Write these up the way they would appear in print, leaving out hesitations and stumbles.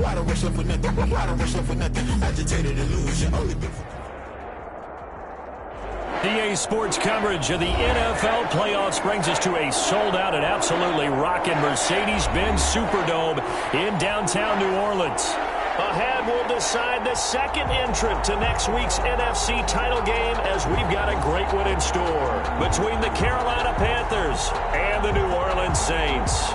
Why the rush left with nothing? Why the rush left with nothing? Agitated illusion. Only been EA Sports coverage of the NFL playoffs brings us to a sold-out and absolutely rocking Mercedes-Benz Superdome in downtown New Orleans. Ahead, we'll decide the second entrant to next week's NFC title game as we've got a great one in store between the Carolina Panthers and the New Orleans Saints.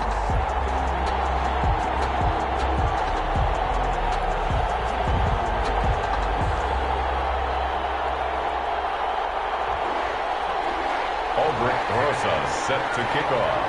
Set to kick off.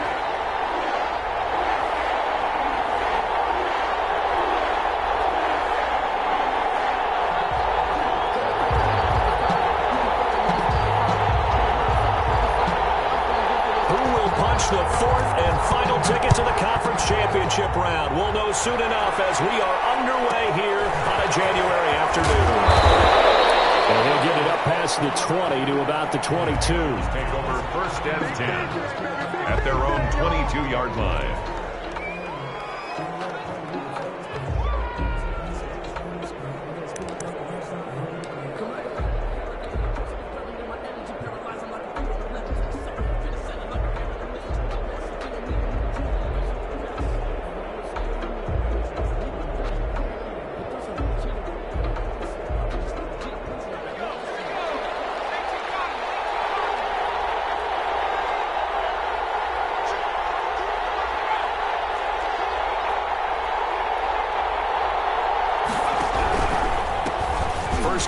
Who will punch the fourth and final ticket to the conference championship round? We'll know soon enough as we are underway here on a January afternoon. And he'll get it up past the 20 to about the 22. Take over first and 10 at their own 22-yard line.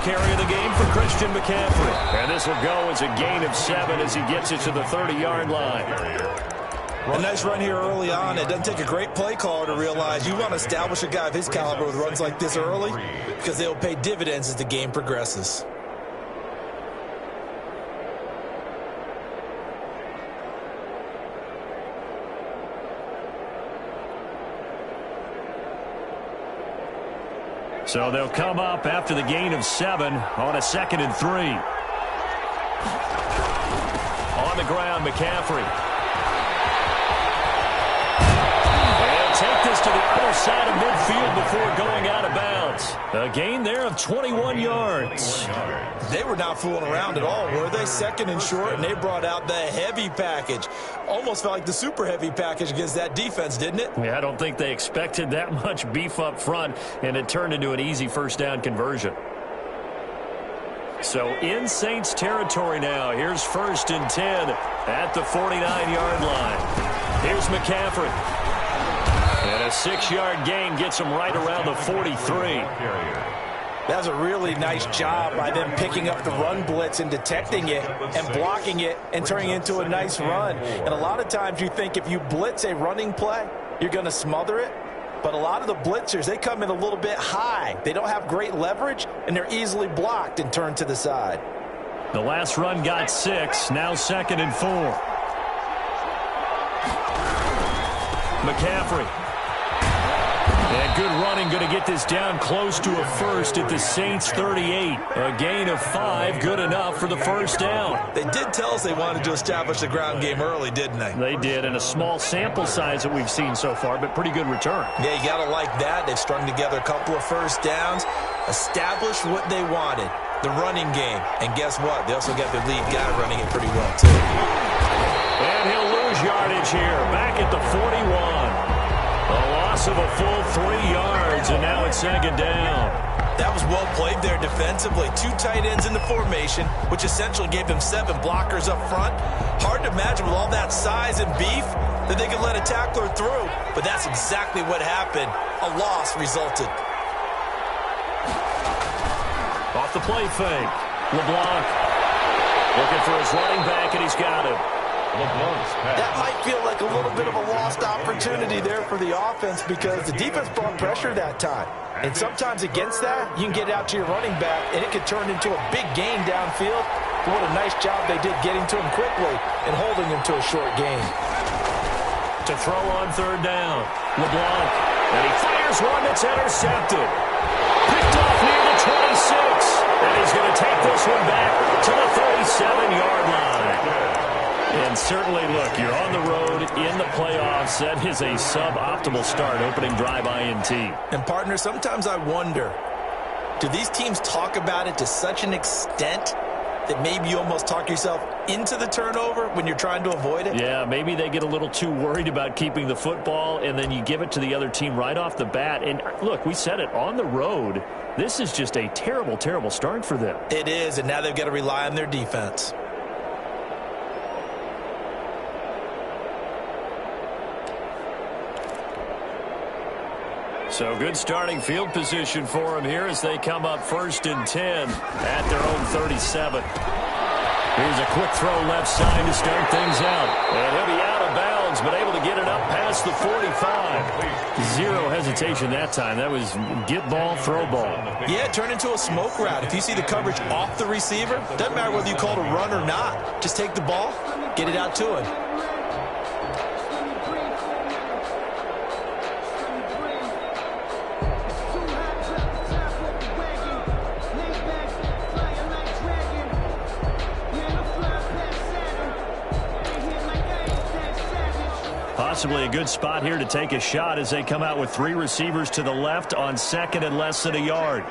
Carry of the game for Christian McCaffrey. And this will go as a gain of 7 as he gets it to the 30-yard line. A nice run here early on. It doesn't take a great play caller to realize you want to establish a guy of his caliber with runs like this early because they'll pay dividends as the game progresses. So they'll come up after the gain of 7 on a 2nd and 3. On the ground, McCaffrey. And take this to the other side of midfield before going out of bounds. A gain there of 21 yards. They were not fooling around at all, were they? 2nd and short, and they brought out the heavy package. Almost felt like the super heavy package against that defense, didn't it? Yeah, I don't think they expected that much beef up front, and it turned into an easy first down conversion. So in Saints territory now. Here's 1st and 10 at the 49-yard line. Here's McCaffrey. And a 6-yard gain gets him right around the 43. That was a really nice job by them picking up the run blitz and detecting it and blocking it and turning it into a nice run. And a lot of times you think if you blitz a running play, you're going to smother it. But a lot of the blitzers, they come in a little bit high. They don't have great leverage, and they're easily blocked and turned to the side. The last run got 6, now 2nd and 4. McCaffrey. And good running, going to get this down close to a first at the Saints 38. A gain of 5, good enough for the first down. They did tell us they wanted to establish the ground game early, didn't they? They did, and a small sample size that we've seen so far, but pretty good return. Yeah, you got to like that. They've strung together a couple of first downs, established what they wanted, the running game. And guess what? They also got their lead guy running it pretty well, too. And he'll lose yardage here, back at the 41. A loss of a full 3 yards, and now it's 2nd down. That was well played there defensively. 2 tight ends in the formation, which essentially gave them 7 blockers up front. Hard to imagine with all that size and beef that they could let a tackler through, but that's exactly what happened. A loss resulted. Off the play fake. LeBlanc looking for his running back, and he's got him. That might feel like a little bit of a lost opportunity there for the offense because the defense brought pressure that time. And sometimes against that, you can get out to your running back, and it could turn into a big gain downfield. But what a nice job they did getting to him quickly and holding him to a short gain. To throw on 3rd down, LeBlanc. And he fires one that's intercepted. Picked off near the 26. And he's going to take this one back to the 37-yard line. And certainly, look, you're on the road in the playoffs. That is a suboptimal start, opening drive INT. And, partner, sometimes I wonder, do these teams talk about it to such an extent that maybe you almost talk yourself into the turnover when you're trying to avoid it? Yeah, maybe they get a little too worried about keeping the football, and then you give it to the other team right off the bat. And, look, we said it, on the road, this is just a terrible, terrible start for them. It is, and now they've got to rely on their defense. So good starting field position for them here as they come up 1st and 10 at their own 37. Here's a quick throw left side to start things out. And he'll be out of bounds, but able to get it up past the 45. Zero hesitation that time. That was get ball, throw ball. Yeah, it turned into a smoke route. If you see the coverage off the receiver, doesn't matter whether you call it a run or not. Just take the ball, get it out to him. Possibly a good spot here to take a shot as they come out with 3 receivers to the left on 2nd and less than a yard.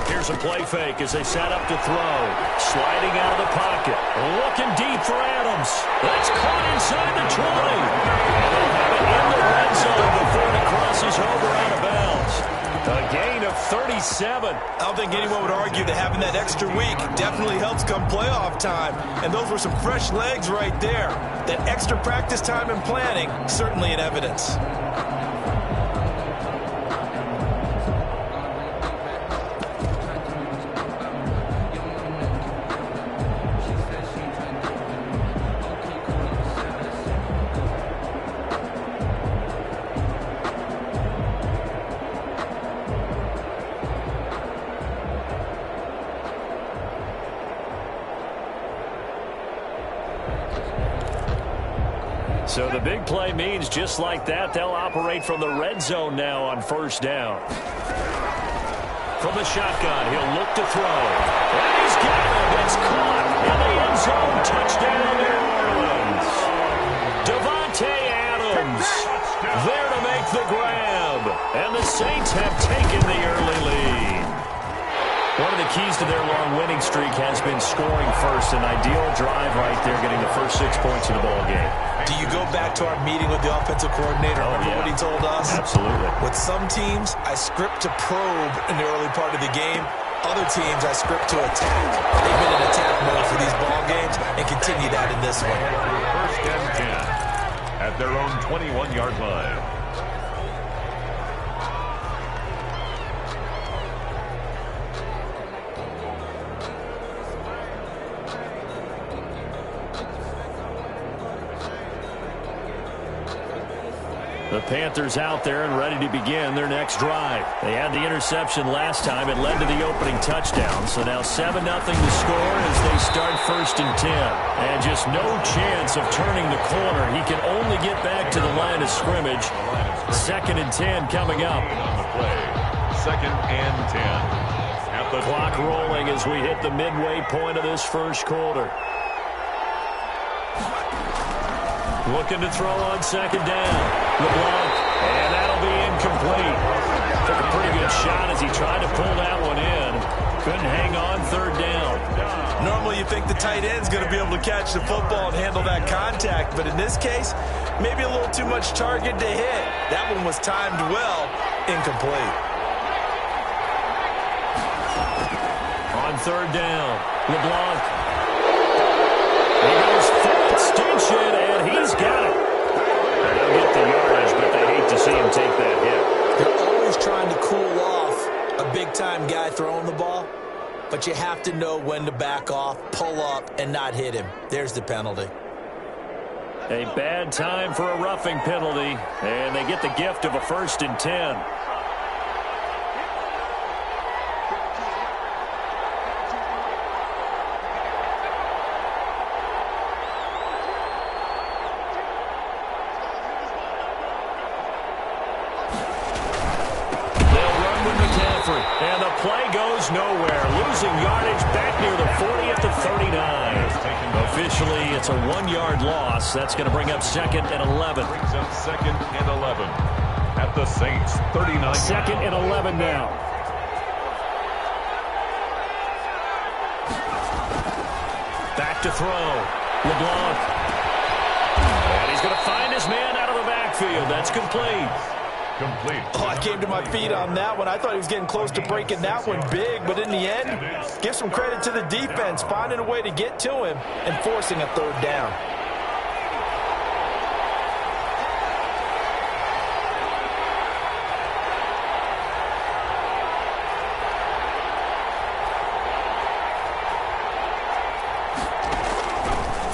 Here's a play fake as they set up to throw. Sliding out of the pocket. Looking deep for Adams. That's caught inside the 20. And they'll have it in the red zone before it crosses over out of bounds. A gain of 37. I don't think anyone would argue that having that extra week definitely helps come playoff time. And those were some fresh legs right there. That extra practice time and planning, certainly in evidence. So the big play means just like that, they'll operate from the red zone now on 1st down. From the shotgun, he'll look to throw. And he's got it. It's caught in the end zone. Touchdown, New Orleans. Devontae Adams there to make the grab. And the Saints have taken the early lead. One of the keys to their long winning streak has been scoring first. An ideal drive right there, getting the first 6 points of the ball game. Do you go back to our meeting with the offensive coordinator? Remember what he told us? Absolutely. With some teams, I script to probe in the early part of the game. Other teams, I script to attack. They've been in attack mode for these ball games and continue that in this one. 1st and 10 at their own 21-yard line. The Panthers out there and ready to begin their next drive. They had the interception last time. It led to the opening touchdown. So now 7-0 to score as they start 1st and 10. And just no chance of turning the corner. He can only get back to the line of scrimmage. 2nd and 10 coming up. On the play, 2nd and 10. At the clock rolling as we hit the midway point of this first quarter. Looking to throw on 2nd down. LeBlanc, and that'll be incomplete. Took a pretty good shot as he tried to pull that one in. Couldn't hang on 3rd down. Normally you think the tight end's going to be able to catch the football and handle that contact, but in this case, maybe a little too much target to hit. That one was timed well, incomplete. On 3rd down, LeBlanc. He goes full extension, and he's got it. They'll get the yardage, but they hate to see him take that hit. They're always trying to cool off a big-time guy throwing the ball, but you have to know when to back off, pull up, and not hit him. There's the penalty. A bad time for a roughing penalty, and they get the gift of a 1st and 10. run with McCaffrey. And the play goes nowhere. Losing yardage back near the 40 at the 39. Officially, it's a 1-yard loss. That's going to bring up 2nd and 11. Brings up 2nd and 11 at the Saints 39. 2nd and 11 now. Back to throw. LeBlanc. And he's going to find his man out of the backfield. That's complete. Oh, I came to my feet on that one. I thought he was getting close to breaking that one big, but in the end, give some credit to the defense, finding a way to get to him and forcing a 3rd down.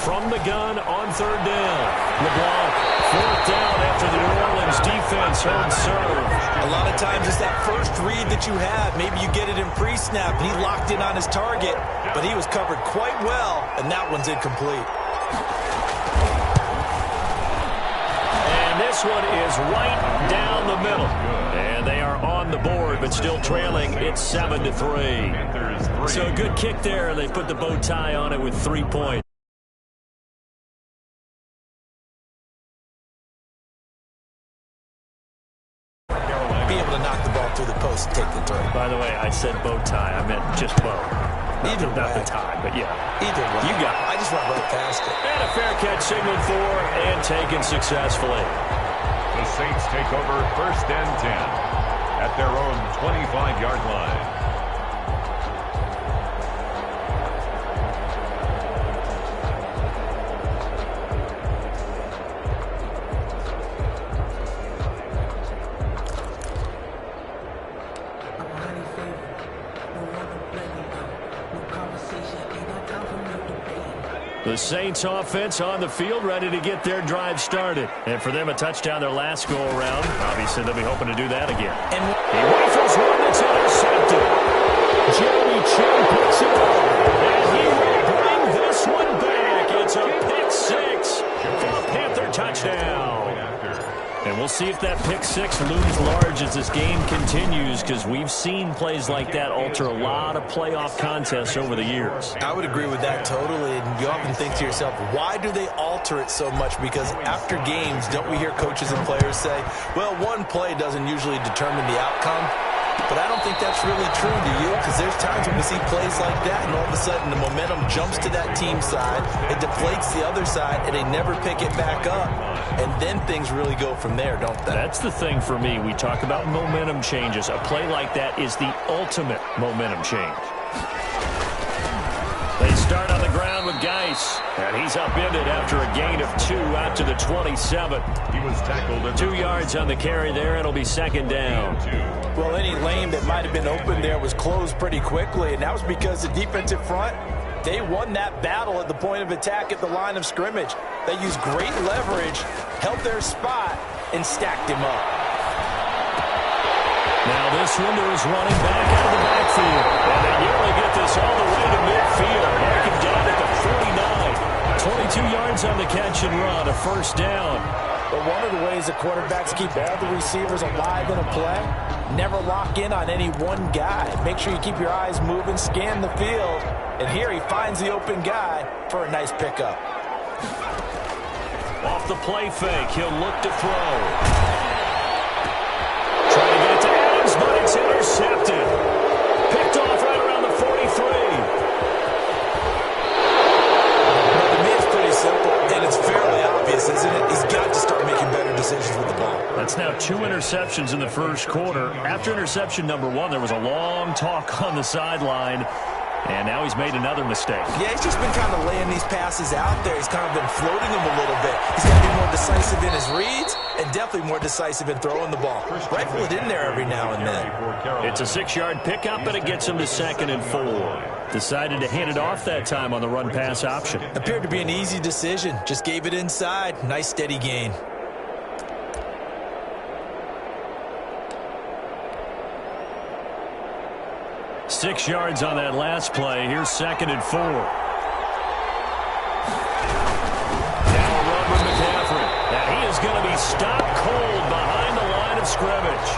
From the gun on 3rd down. LeBlanc, 4th down after the New Orleans defense held serve. A lot of times it's that first read that you have. Maybe you get it in pre-snap, and he locked in on his target, but he was covered quite well, and that one's incomplete. And this one is right down the middle. And they are on the board, but still trailing. It's 7-3. So a good kick there. They put the bow tie on it with 3 points. Take the throw. By the way, I said bow tie. I meant just bow. Not the tie, but yeah. Either way. You got it. I just went right past it. And a fair catch signaled for and taken successfully. The Saints take over 1st and 10 at their own 25-yard line. The Saints offense on the field, ready to get their drive started. And for them, a touchdown their last go-around. Obviously, they'll be hoping to do that again. And he rifles one that's intercepted. Jeremy Chin picks it up. And he will bring this one back. It's a pick 6 for a Panther touchdown. And we'll see if that pick 6 looms large as this game continues, because we've seen plays like that alter a lot of playoff contests over the years. I would agree with that totally. And you often think to yourself, why do they alter it so much? Because after games, don't we hear coaches and players say, well, one play doesn't usually determine the outcome? But I don't think that's really true, do you? Because there's times when we see plays like that, and all of a sudden the momentum jumps to that team side, it deflates the other side, and they never pick it back up. And then things really go from there, don't they? That's the thing for me. We talk about momentum changes. A play like that is the ultimate momentum change. They start on the ground with Geis, and he's upended after a gain of 2 out to the 27. He was tackled at 2 yards on the carry there. It'll be 2nd down. Well, any lane that might have been open there was closed pretty quickly, and that was because the defensive front, they won that battle at the point of attack at the line of scrimmage. They used great leverage, held their spot, and stacked him up. Now this one is running back out of the backfield. And they nearly get this all the way to midfield. Mark him down at the 49. 22 yards on the catch and run, a 1st down. But one of the ways the quarterbacks keep all the receivers alive in a play, never lock in on any one guy. Make sure you keep your eyes moving, scan the field. And here he finds the open guy for a nice pickup. Off the play fake, he'll look to throw. Trying to get it to Adams, but it's intercepted. Picked off right around the 43. Well, to me, it's pretty simple, and it's fairly obvious, isn't it? He's got to start making better decisions with the ball. That's now 2 interceptions in the first quarter. After interception number 1, there was a long talk on the sideline. And now he's made another mistake. Yeah, he's just been kind of laying these passes out there. He's kind of been floating them a little bit. He's got to be more decisive in his reads and definitely more decisive in throwing the ball. Rifle it in there every now and then. It's a 6-yard pickup, but it gets him to 2nd and 4. Decided to hand it off that time on the run-pass option. Appeared to be an easy decision. Just gave it inside. Nice, steady gain. Six yards on that last play. Here's 2nd and 4. Now a run with McCaffrey. And he is going to be stopped cold behind the line of scrimmage.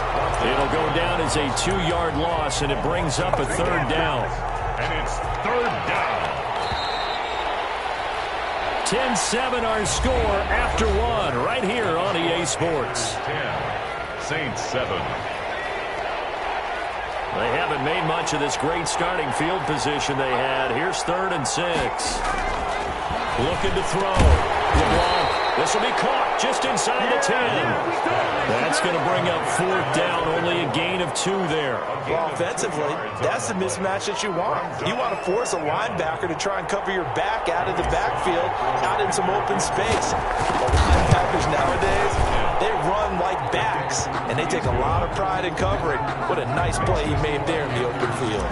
It'll go down as is a 2-yard loss, and it brings up a third down. And it's third down. 10-7 our score after one right here on EA Sports. 10, Saints 7. They haven't made much of this great starting field position they had. Here's 3rd and 6. Looking to throw. LeBlanc. This will be caught just inside the 10. That's going to bring up 4th down. Only a gain of 2 there. Well, offensively, that's the mismatch that you want. You want to force a linebacker to try and cover your back out of the backfield, out in some open space. The linebackers nowadays, they run like backs, and they take a lot of pride in covering. What a nice play he made there in the open field.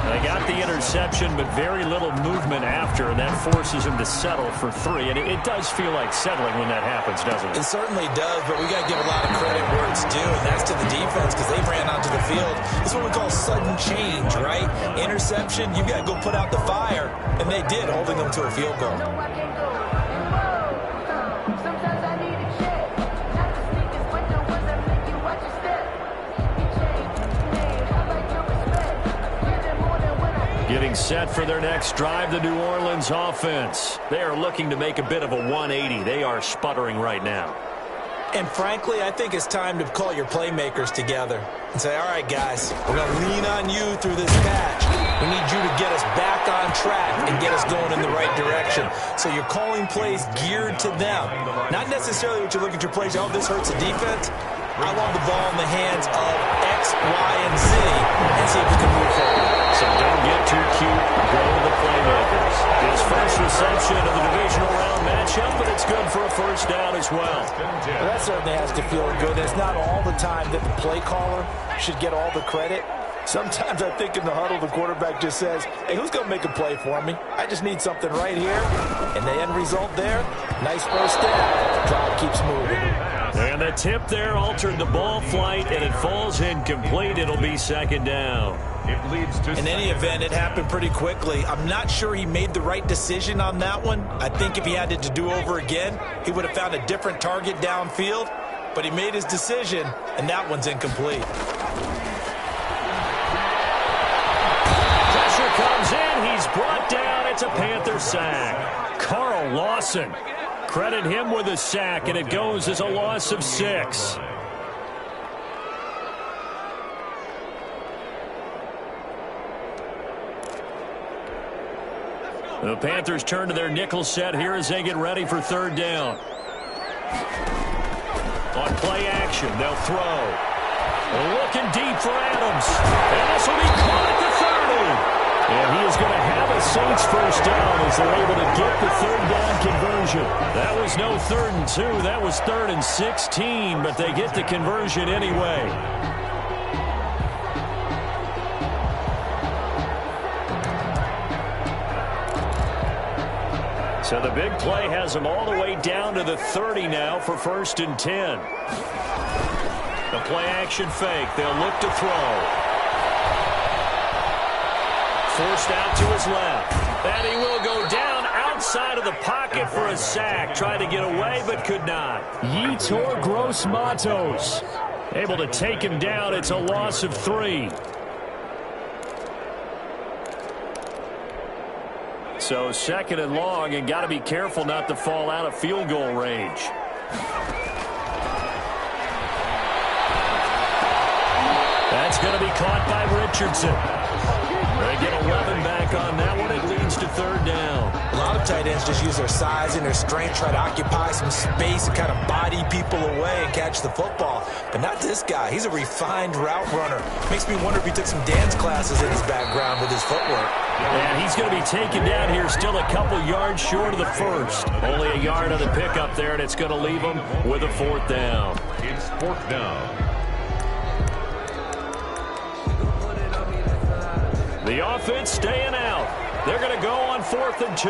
They got the interception, but very little movement after, and that forces him to settle for 3. And it does feel like settling when that happens, doesn't it? It certainly does, but we got to give a lot of credit where it's due, and that's to the defense because they ran onto the field. It's what we call sudden change, right? Interception, you got to go put out the fire, and they did, holding them to a field goal. Getting set for their next drive, the New Orleans offense. They are looking to make a bit of a 180. They are sputtering right now. And frankly, I think it's time to call your playmakers together and say, all right, guys, we're going to lean on you through this patch. We need you to get us back on track and get us going in the right direction. So you're calling plays geared to them. Not necessarily what you're looking to plays, oh, this hurts the defense. I want the ball in the hands of X, Y, and Z and see if we can move forward. So don't get too cute. Go to the playmakers. His first reception of the divisional round matchup, but it's good for a first down as well. Well, that certainly has to feel good. It's not all the time that the play caller should get all the credit. Sometimes I think in the huddle, the quarterback just says, hey, who's going to make a play for me? I just need something right here. And the end result there, nice first down. Drive keeps moving. And the tip there altered the ball flight, and it falls incomplete. It'll be 2nd down. It leads to In any event, it happened pretty quickly. I'm not sure he made the right decision on that one. I think if he had it to do over again, he would have found a different target downfield. But he made his decision, and that one's incomplete. Pressure comes in. He's brought down. It's a Panther sack. Carl Lawson. Credit him with a sack, and it goes as a loss of 6. The Panthers turn to their nickel set here as they get ready for 3rd down. On play action, they'll throw. Looking deep for Adams. And this will be caught at the 30. And he is going to have a Saints first down as they're able to get the 3rd down conversion. That was no 3rd and 2. That was 3rd and 16, but they get the conversion anyway. So the big play has them all the way down to the 30 now for 1st and 10. The play action fake. They'll look to throw. Forced out to his left. And he will go down outside of the pocket for a sack. Tried to get away, but could not. Yetur Gross-Matos able to take him down. It's a loss of 3. So 2nd and long, and got to be careful not to fall out of field goal range. That's going to be caught by Richardson. They get 11 back on that one. It leads to 3rd down. A lot of tight ends just use their size and their strength, try to occupy some space and kind of body people away and catch the football. But not this guy. He's a refined route runner. Makes me wonder if he took some dance classes in his background with his footwork. And he's going to be taken down here still a couple yards short of the 1st. Only a yard on the pickup there, and it's going to leave him with a 4th down. It's 4th down. The offense staying out. They're going to go on 4th and 2.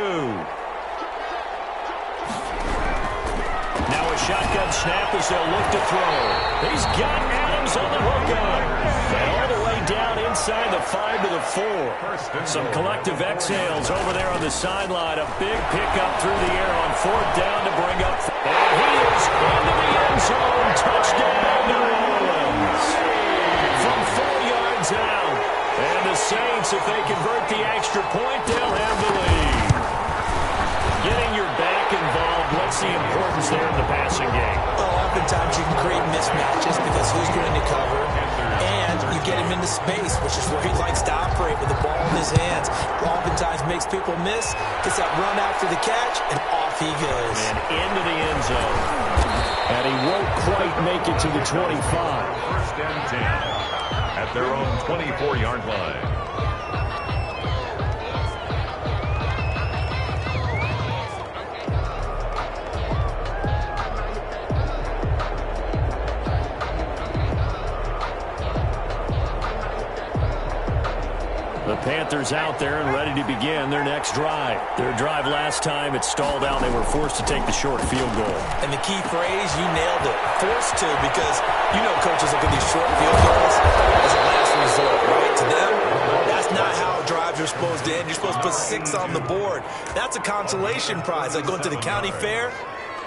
Now a shotgun snap as they'll look to throw. He's got Adams on the hookup. And all the way down inside the 5 to the 4. Some collective exhales over there on the sideline. A big pickup through the air on 4th down to bring up. And he is into the end zone. Touchdown, New Orleans. mismatches because who's going to cover, and you get him into space, which is where he likes to operate with the ball in his hands. Oftentimes makes people miss, gets that run after the catch, and off he goes. And into the end zone. And he won't quite make it to the 25. First and 10 at their own 24-yard line. The Panthers out there and ready to begin their next drive. Their drive last time, it stalled out. They were forced to take the short field goal. And the key phrase, you nailed it. Forced to, because you know coaches look at these short field goals as a last resort, right? To them, that's not how drives are supposed to end. You're supposed to put 6 on the board. That's a consolation prize. Like going to the county fair,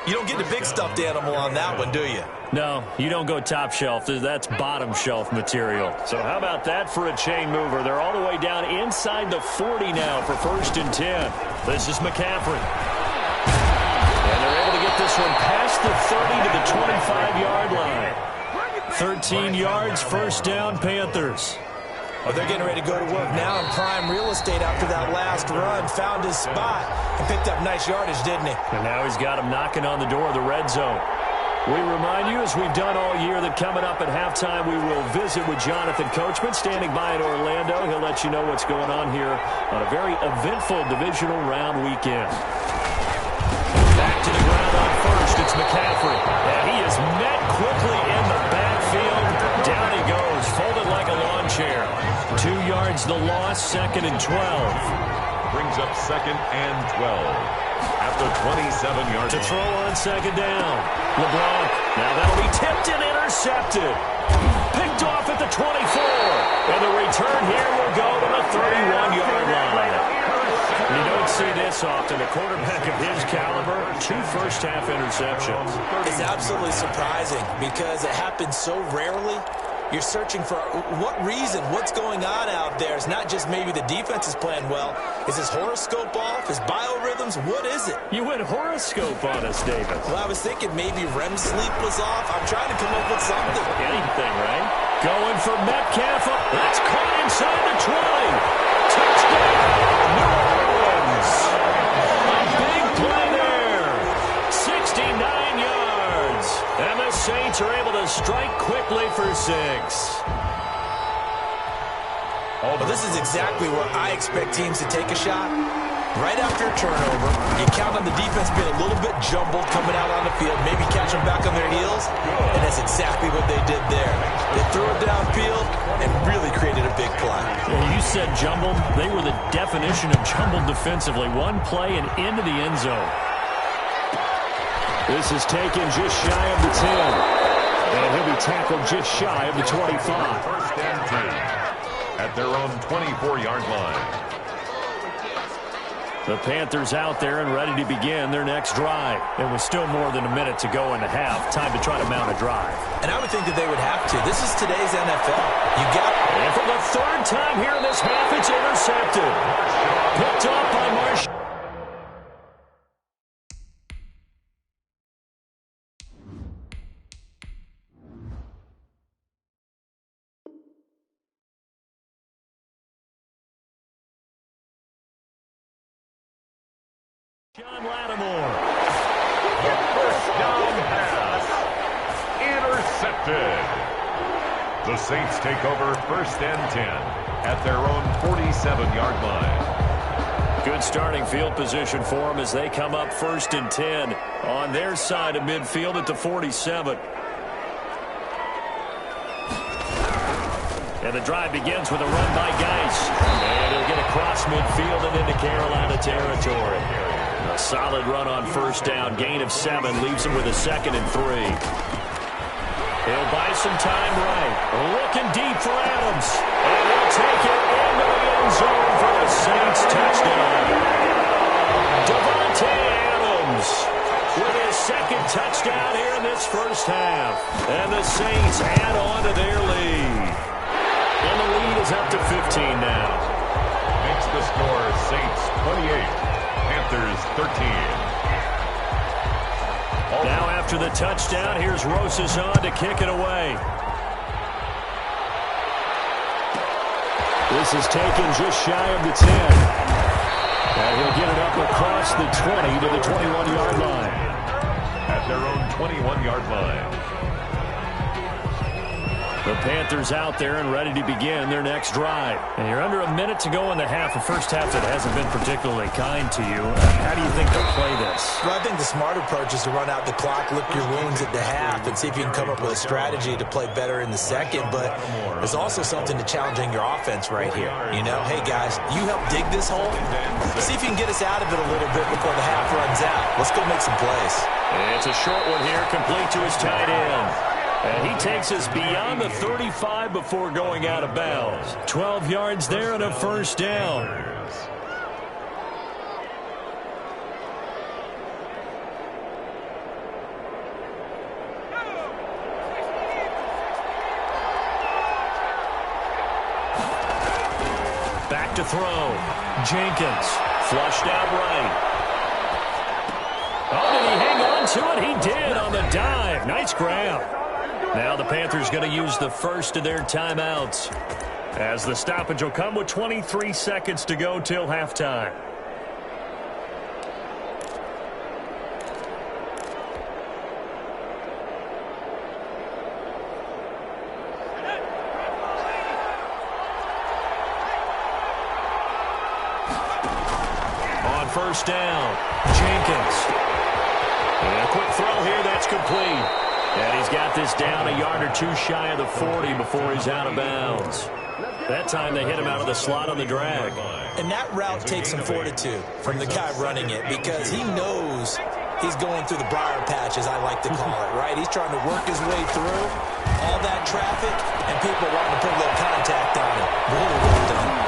you don't get the big stuffed animal on that one, do you? No, you don't go top shelf. That's bottom shelf material. So how about that for a chain mover? They're all the way down inside the 40 now for first and 10. This is McCaffrey. And they're able to get this one past the 30 to the 25-yard line. 13 yards, first down, Panthers. Oh, they're getting ready to go to work now in prime real estate after that last run. Found his spot and picked up nice yardage, didn't he? And now he's got him knocking on the door of the red zone. We remind you, as we've done all year, that coming up at halftime, we will visit with Jonathan Coachman, standing by in Orlando. He'll let you know what's going on here on a very eventful divisional round weekend. Back to the ground on first. It's McCaffrey. And he is met quickly in the backfield. Down he goes, folded like a lawn chair. 2 yards the loss, second and 12. Brings up second and 12. At the 27-yard To line. throw on second down. LeBlanc. Now that'll be tipped and intercepted. Picked off at the 24. And the return here will go to the 31-yard line. You don't see this often. A quarterback of his caliber, 2 first-half interceptions. It's absolutely surprising because it happens so rarely. You're searching for what reason, what's going on out there. It's not just maybe the defense is playing well. Is his horoscope off? His biorhythms? What is it? You went horoscope on us, David. Well, I was thinking maybe REM sleep was off. I'm trying to come up with something. Anything, right? Going for Metcalf. That's caught inside the 20. Touchdown, New Orleans. A big play there. 69 yards. And the Saints are able to strike quickly for 6. Well, this is exactly where I expect teams to take a shot. Right after a turnover, you count on the defense being a little bit jumbled coming out on the field, maybe catch them back on their heels, and that's exactly what they did there. They threw it downfield and really created a big play. Well, you said jumbled. They were the definition of jumbled defensively. One play and into the end zone. This is taken just shy of the 10. And he'll be tackled just shy of the 25. First and 10 at their own 24-yard line. The Panthers out there and ready to begin their next drive. There was still more than a minute to go in the half. Time to try to mount a drive. And I would think that they would have to. This is today's NFL. You got it. And for the third time here in this half, it's intercepted. Picked off by Marshall. John Lattimore. The first down pass. Intercepted. The Saints take over first and 10 at their own 47-yard line. Good starting field position for them as they come up first and 10 on their side of midfield at the 47. And the drive begins with a run by Geis. And he'll get across midfield and into Carolina territory. A solid run on first down. Gain of 7 leaves him with a second and 3. He'll buy some time right. Looking deep for Adams. And he'll take it into the end zone for the Saints touchdown. Davante Adams with his second touchdown here in this first half. And the Saints add on to their lead. And the lead is up to 15 now. Makes the score Saints 28, Panthers 13. Now after the touchdown, here's Rosas on to kick it away. This is taken just shy of the 10. And he'll get it up across the 20 to the 21-yard line. At their own 21-yard line. The Panthers out there and ready to begin their next drive. And you're under a minute to go in the half, a first half that hasn't been particularly kind to you. How do you think they'll play this? Well, I think the smart approach is to run out the clock, lick your wounds at the half, and see if you can come up with a strategy to play better in the second. But there's also something to challenging your offense right here. You know, hey, guys, you help dig this hole. See if you can get us out of it a little bit before the half runs out. Let's go make some plays. It's a short one here, complete to his tight end. And he takes us beyond the 35 before going out of bounds. 12 yards there and a first down. Back to throw. Jenkins flushed out right. Oh, did he hang on to it? He did on the dive. Nice grab. Now the Panthers going to use the first of their timeouts, as the stoppage will come with 23 seconds to go till halftime. On first down, Jenkins. And a quick throw here, that's complete. And he's got this down a yard or two shy of the 40 before he's out of bounds. That time they hit him out of the slot on the drag. And that route takes some fortitude from the guy running it, because he knows he's going through the briar patch, as I like to call it, right? He's trying to work his way through all that traffic, and people wanting to put a little contact on him. Really well done.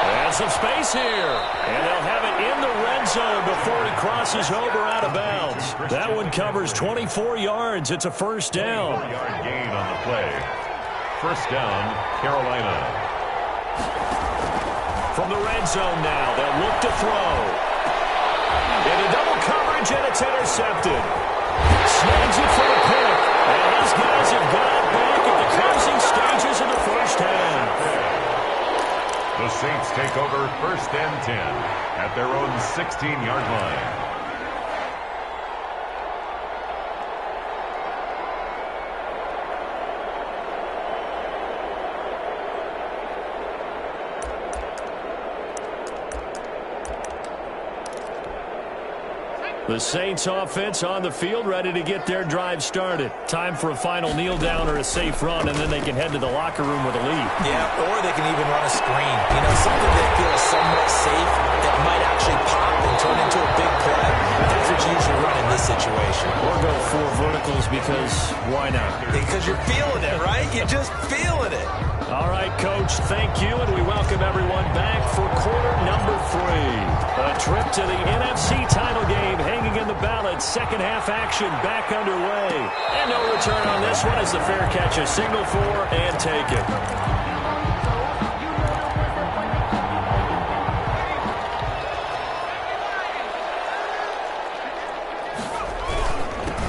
And some space here. And they'll have it in the red zone before he crosses over out of bounds. That one covers 24 yards. It's a first down. 4-yard gain on the play. First down, Carolina. From the red zone now, they'll look to throw. Into double coverage, and it's intercepted. Snags it for the pick. And his guys have got it back at the closing stages of the first half. The Saints take over first and 10 at their own 16-yard line. The Saints offense on the field, ready to get their drive started. Time for a final kneel down or a safe run, and then they can head to the locker room with a lead. Yeah, or they can even run a screen. You know, something that feels somewhat safe that might actually pop and turn into a big play. That's what you usually run in this situation. Or go 4 verticals, because why not? Because you're feeling it, right? You're just feeling it. All right, Coach, thank you, and we welcome everyone back for quarter number 3. A trip to the NFC title game hanging in the balance. Second half action back underway. And no return on this one as the fair catch a signal for and take it.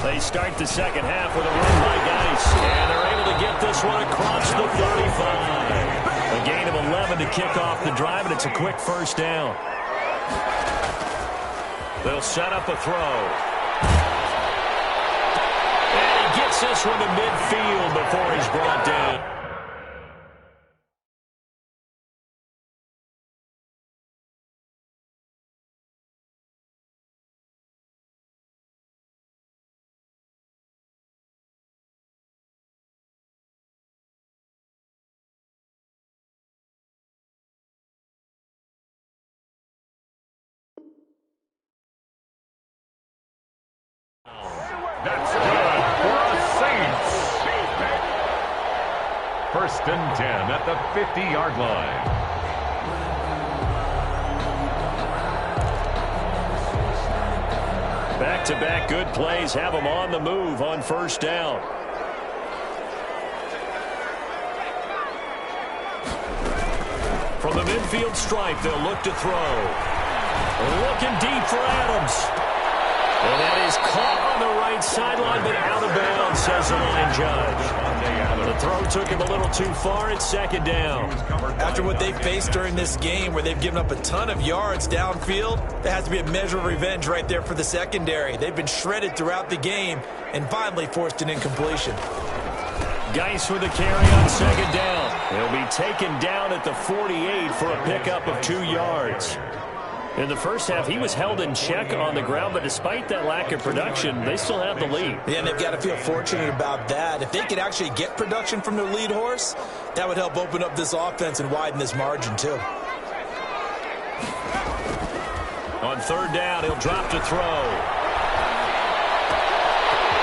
They start the second half with a run by Geis, and they're able to get this one across the 35. A gain of 11 to kick off the drive, and it's a quick first down. They'll set up a throw. And he gets this one to midfield before he's brought down. That's good for the Saints. First and 10 at the 50-yard line. Back-to-back good plays have them on the move on first down. From the midfield stripe, they'll look to throw. Looking deep for Adams. And that is caught on the right sideline, but out of bounds, says the line judge. The throw took him a little too far. It's second down. After what they faced during this game, where they've given up a ton of yards downfield, there has to be a measure of revenge right there for the secondary. They've been shredded throughout the game and finally forced an incompletion. Geis with the carry on second down. He'll be taken down at the 48 for a pickup of 2 yards. In the first half, he was held in check on the ground, but despite that lack of production, they still have the lead. Yeah, and they've got to feel fortunate about that. If they could actually get production from their lead horse, that would help open up this offense and widen this margin, too. On third down, he'll drop to throw.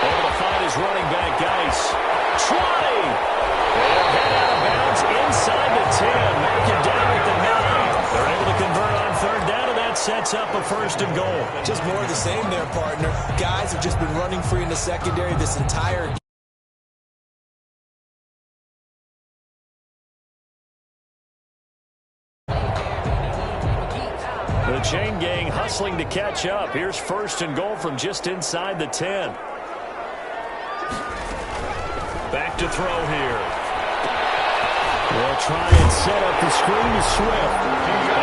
Able to find his running back, Geis. 20! They'll head out of bounds inside the 10. Mark it down at the 9. They're able to convert on third down, and that sets up a first and goal. Just more of the same there, partner. Guys have just been running free in the secondary this entire game. The chain gang hustling to catch up. Here's first and goal from just inside the 10. Back to throw here. They'll try and set up the screen to Swift.